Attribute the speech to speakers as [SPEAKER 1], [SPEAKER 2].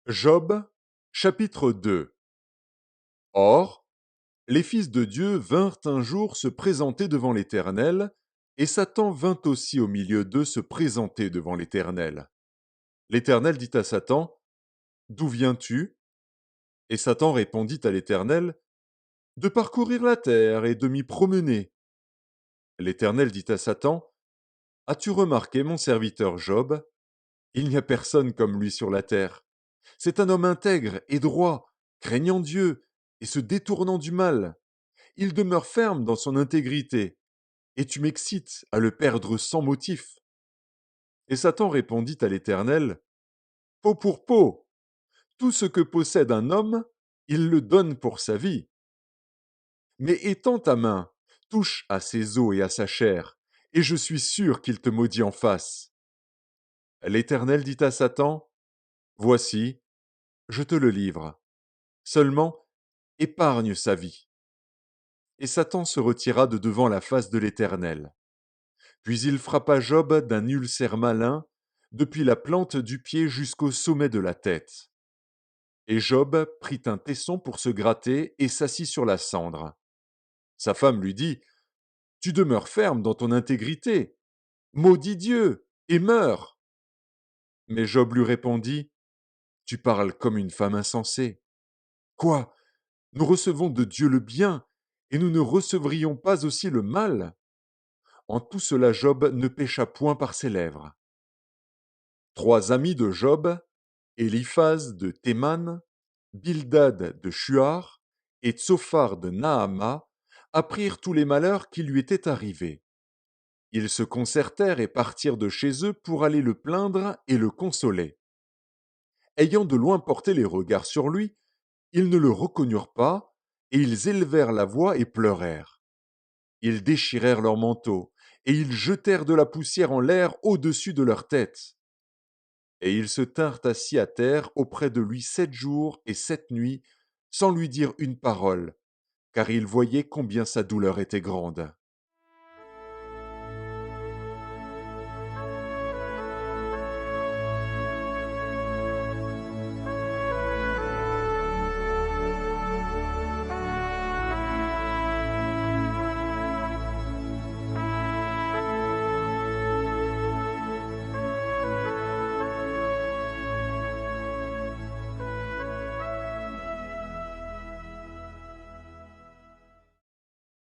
[SPEAKER 1] Job, chapitre 2. Or, les fils de Dieu vinrent un jour se présenter devant l'Éternel, et Satan vint aussi au milieu d'eux se présenter devant l'Éternel. L'Éternel dit à Satan, D'où viens-tu? Et Satan répondit à l'Éternel, De parcourir la terre et de m'y promener. L'Éternel dit à Satan, As-tu remarqué mon serviteur Job? Il n'y a personne comme lui sur la terre. C'est un homme intègre et droit, craignant Dieu et se détournant du mal. Il demeure ferme dans son intégrité, et tu m'excites à le perdre sans motif. Et Satan répondit à l'Éternel, Peau pour peau, tout ce que possède un homme, il le donne pour sa vie. Mais étends ta main, touche à ses os et à sa chair, et je suis sûr qu'il te maudit en face. L'Éternel dit à Satan, Voici, je te le livre. Seulement, épargne sa vie. Et Satan se retira de devant la face de l'Éternel. Puis il frappa Job d'un ulcère malin, depuis la plante du pied jusqu'au sommet de la tête. Et Job prit un tesson pour se gratter et s'assit sur la cendre. Sa femme lui dit, Tu demeures ferme dans ton intégrité. Maudis Dieu et meurs. Mais Job lui répondit, Tu parles comme une femme insensée. Quoi? Nous recevons de Dieu le bien, et nous ne recevrions pas aussi le mal? En tout cela Job ne pécha point par ses lèvres. Trois amis de Job, Éliphaz de Théman, Bildad de Shuar et Tsophar de Naama, apprirent tous les malheurs qui lui étaient arrivés. Ils se concertèrent et partirent de chez eux pour aller le plaindre et le consoler. Ayant de loin porté les regards sur lui, ils ne le reconnurent pas, et ils élevèrent la voix et pleurèrent. Ils déchirèrent leurs manteaux, et ils jetèrent de la poussière en l'air au-dessus de leur tête. Et ils se tinrent assis à terre auprès de lui 7 jours et 7 nuits, sans lui dire une parole, car ils voyaient combien sa douleur était grande.